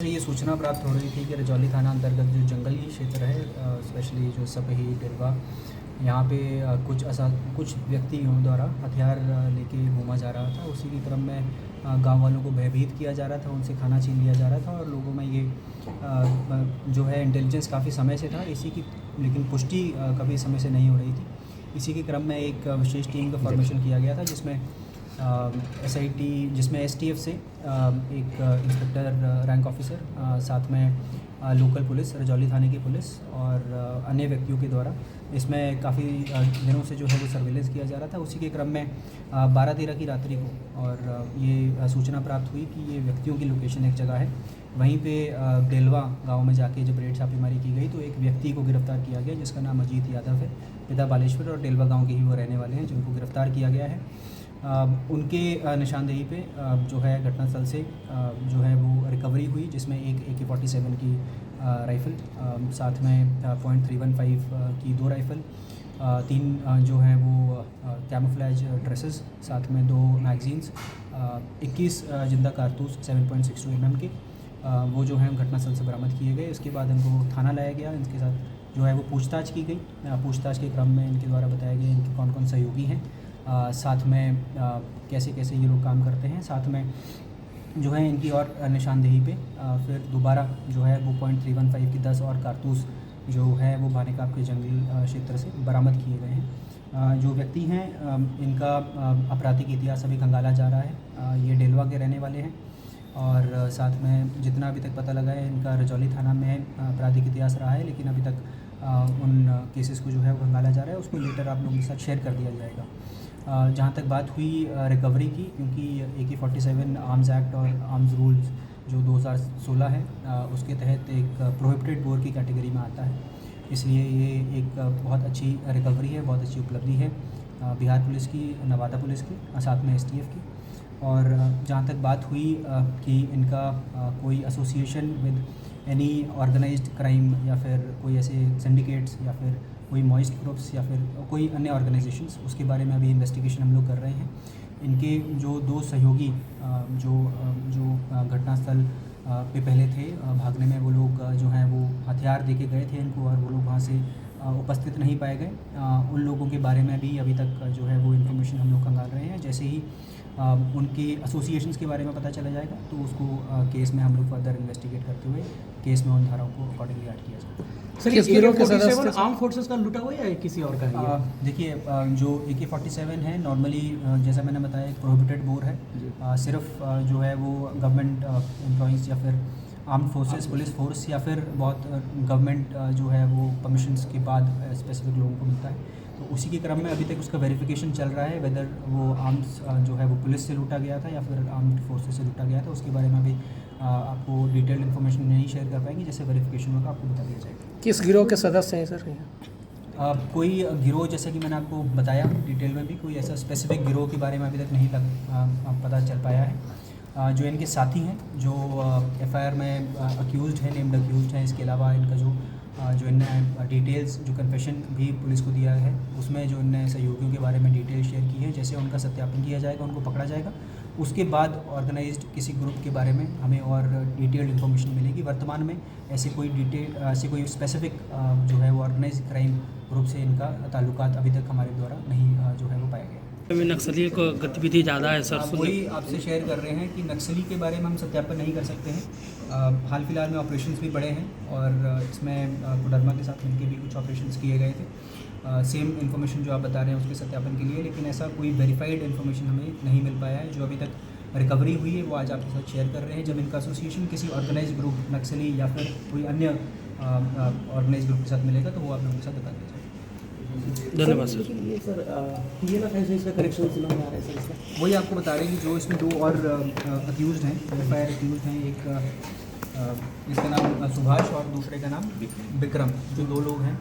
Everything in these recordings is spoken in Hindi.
ये सूचना प्राप्त हो रही थी कि रजौली थाना अंतर्गत जो जंगली क्षेत्र है, स्पेशली जो सपही डेलवा, यहाँ पे कुछ व्यक्तियों द्वारा हथियार लेके घूमा जा रहा था। उसी के क्रम में गांव वालों को भयभीत किया जा रहा था, उनसे खाना छीन लिया जा रहा था और लोगों में ये जो है इंटेलिजेंस काफ़ी समय से था इसी की, लेकिन पुष्टि कभी समय से नहीं हो रही थी। इसी के क्रम में एक विशेष टीम का फॉर्मेशन किया गया था जिसमें SIT, जिसमें STF से एक इंस्पेक्टर रैंक ऑफिसर, साथ में लोकल पुलिस, रजौली थाने की पुलिस और अन्य व्यक्तियों के द्वारा इसमें काफ़ी दिनों से जो है वो सर्विलेंस किया जा रहा था। उसी के क्रम में 12-13 की रात्रि को और ये सूचना प्राप्त हुई कि ये व्यक्तियों की लोकेशन एक जगह है। वहीं पे डेलवा गांव में जाके जब रेड छापेमारी की गई तो एक व्यक्ति को गिरफ्तार किया गया जिसका नाम अजीत यादव है, पिता बालेश्वर और डेलवा गाँव के ही वो रहने वाले हैं, जिनको गिरफ्तार किया गया है। उनके निशानदेही पे जो है घटनास्थल से जो है वो रिकवरी हुई, जिसमें एक AK-47 की राइफ़ल, साथ में .315 की 2 राइफ़ल, 3 जो है वो कैमोफ्लेज ड्रेसेस, साथ में 2 मैगज़ीन्स, 21 जिंदा कारतूस 7.62 mm के वो जो है घटनास्थल से बरामद किए गए। इसके बाद इनको थाना लाया गया। इनके साथ जो है वो पूछताछ की गई। पूछताछ के क्रम में इनके द्वारा बताया गया इनके कौन कौन सहयोगी हैं, साथ में कैसे कैसे ये लोग काम करते हैं, साथ में जो है इनकी और निशानदेही पे फिर दोबारा जो है वो .315 की 10 और कारतूस जो है वो भानेकाप के जंगल क्षेत्र से बरामद किए गए हैं। जो व्यक्ति हैं इनका आपराधिक इतिहास अभी खंगाला जा रहा है। ये डेलवा के रहने वाले हैं और साथ में जितना अभी तक पता लगा है इनका रजौली थाना में आपराधिक इतिहास रहा है, लेकिन अभी तक उन केसेस को जो है वो खंगाला जा रहा है, उसको लेटर आप लोगों के साथ शेयर कर दिया जाएगा। जहाँ तक बात हुई रिकवरी की, क्योंकि AK-47 आर्म्स एक्ट और आर्म्स रूल्स जो 2016 है उसके तहत एक प्रोहिबिटेड बोर की कैटेगरी में आता है, इसलिए ये एक बहुत अच्छी रिकवरी है, बहुत अच्छी उपलब्धि है बिहार पुलिस की, नवादा पुलिस की, साथ में STF की। और जहाँ तक बात हुई कि इनका कोई association with any organized crime या फिर कोई ऐसे सिंडिकेट्स या फिर कोई मॉइस्ट ग्रुप्स या फिर कोई अन्य ऑर्गेनाइजेशंस, उसके बारे में अभी इन्वेस्टिगेशन हम लोग कर रहे हैं। इनके जो 2 सहयोगी जो घटनास्थल पे पहले थे भागने में, वो लोग जो हैं वो हथियार देके गए थे इनको और वो लोग वहाँ से उपस्थित नहीं पाए गए। उन लोगों के बारे में भी अभी तक जो है वो इन्फॉर्मेशन हम लोग खंगाल रहे हैं। जैसे ही उनके एसोसिएशंस के बारे में पता चला जाएगा तो उसको केस में हम लोग फर्दर इन्वेस्टिगेट करते हुए केस में उन धाराओं को अकॉर्डिंगली ऐड किया जाएगा। सर, ये AK-47 आर्म फोर्सेस का लूटा हुआ या किसी और का है? देखिए, जो AK-47 है नॉर्मली जैसा मैंने बताया एक प्रोहिबिटेड बोर है। सिर्फ जो है वो गवर्नमेंट एम्प्लॉइज़ या फिर आर्म फोर्सेस, पुलिस फोर्स या फिर बहुत गवर्नमेंट जो है वो परमिशंस के बाद स्पेसिफिक लोगों को मिलता है। तो उसी के क्रम में अभी तक उसका वेरिफिकेशन चल रहा है, वेदर वो आर्म्स जो है वो पुलिस से लूटा गया था या फिर आर्म्ड फोर्सेस से लूटा गया था। उसके बारे में अभी आपको डिटेल्ड इन्फॉर्मेशन नहीं शेयर कर पाएंगे, जैसे वेरिफिकेशन होगा आपको बता दिया जाएगा। किस गिरोह के सदस्य हैं सर? कोई गिरोह, जैसे कि मैंने आपको बताया डिटेल में भी, कोई ऐसा स्पेसिफिक गिरोह के बारे में अभी तक नहीं पता चल पाया है। जो इनके साथी हैं जो FIR में अक्यूज़्ड है, नेम्ड अक्यूज़्ड हैं, इसके अलावा इनका जो इनने डिटेल्स, जो कन्फेशन भी पुलिस को दिया है, उसमें जो इनने सहयोगियों के बारे में डिटेल शेयर की है, जैसे उनका सत्यापन किया जाएगा, उनको पकड़ा जाएगा। उसके बाद ऑर्गेनाइज्ड किसी ग्रुप के बारे में हमें और डिटेल्ड इन्फॉर्मेशन मिलेगी। वर्तमान में ऐसे कोई स्पेसिफिक जो है वो ऑर्गेनाइज्ड क्राइम ग्रुप से इनका ताल्लुकात अभी तक हमारे द्वारा नहीं जो है वो पाया गया। नक्सली को गतिविधि ज़्यादा है सर? वही आपसे शेयर कर रहे हैं कि नक्सली के बारे में हम सत्यापन नहीं कर सकते हैं। हाल फिलहाल में ऑपरेशंस भी बड़े हैं और इसमें कोडरमा के साथ मिलकर भी कुछ ऑपरेशंस किए गए थे सेम इन्फॉर्मेशन जो आप बता रहे हैं उसके सत्यापन के लिए, लेकिन ऐसा कोई वेरीफाइड इन्फॉर्मेशन हमें नहीं मिल पाया है। जो अभी तक रिकवरी हुई है वो आज आपके साथ शेयर कर रहे हैं। जब इनका एसोसिएशन किसी ऑर्गेनाइज ग्रुप, नक्सली या फिर कोई अन्य ऑर्गेनाइज ग्रुप के साथ मिलेगा तो वो आप लोगों के साथ बता दिया जाएगा। धन्यवाद सर। ये सर TNF ऐसे इसका करेक्शन सुना आ रहा है सर इसका? वही आपको बता रहे हैं कि जो इसमें 2 और अक्यूज़्ड हैं, FIR अक्यूज़्ड हैं, एक इसका नाम सुभाष और दूसरे का नाम विक्रम, जो 2 लोग हैं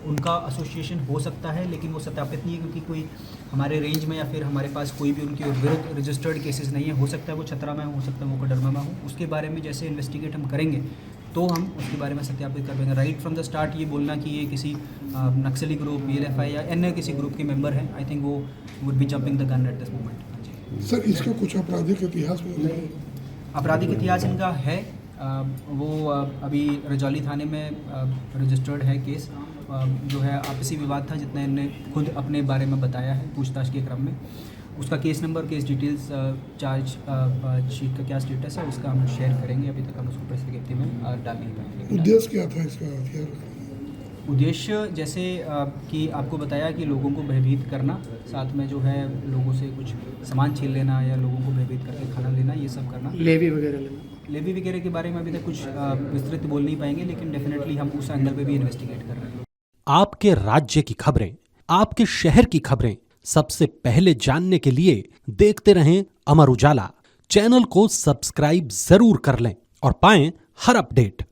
उनका एसोसिएशन हो सकता है, लेकिन वो सत्यापित नहीं है क्योंकि कोई हमारे रेंज में या फिर हमारे पास कोई भी उनके विरुद्ध रजिस्टर्ड केसेस नहीं है। हो सकता है वो छतरा में हो सकता है वो कोडरमा में हो, उसके बारे में जैसे इन्वेस्टिगेट हम करेंगे तो हम उसके बारे में सत्यापित कर पाएंगे। राइट फ्रॉम द स्टार्ट ये बोलना कि ये किसी नक्सली ग्रुप, PLFI या अन्य किसी ग्रुप के मेंबर हैं, आई थिंक वो would be jumping the gun at this moment. Sir, इसका कुछ आपराधिक इतिहास में? आपराधिक इतिहास इनका है, वो अभी रजौली थाने में रजिस्टर्ड है केस। जो है आपसी विवाद था, जितना इन्होंने खुद अपने बारे में बताया है पूछताछ के क्रम में। उसका case number, case details, charge sheet का क्या स्टेटस है उसका हम शेयर करेंगे। अभी तक हम उसको प्रेस विज्ञप्ति में डाल नहीं पाएंगे। उद्देश्य क्या था इसका हथियार? उद्देश्य जैसे कि आपको बताया कि लोगों को भयभीत करना, साथ में जो है लोगों से कुछ सामान छीन लेना या लोगों को भयभीत करके खाना लेना, ये सब करना। लेवी वगैरह लेना, लेवी वगैरह के बारे में अभी तक कुछ विस्तृत बोल नहीं पाएंगे, लेकिन डेफिनेटली हम उस एंगल पे भी इन्वेस्टिगेट कर रहे हैं। आपके राज्य की खबरें, आपके शहर की खबरें सबसे पहले जानने के लिए देखते रहें अमर उजाला। चैनल को सब्सक्राइब जरूर कर लें और पाएं हर अपडेट।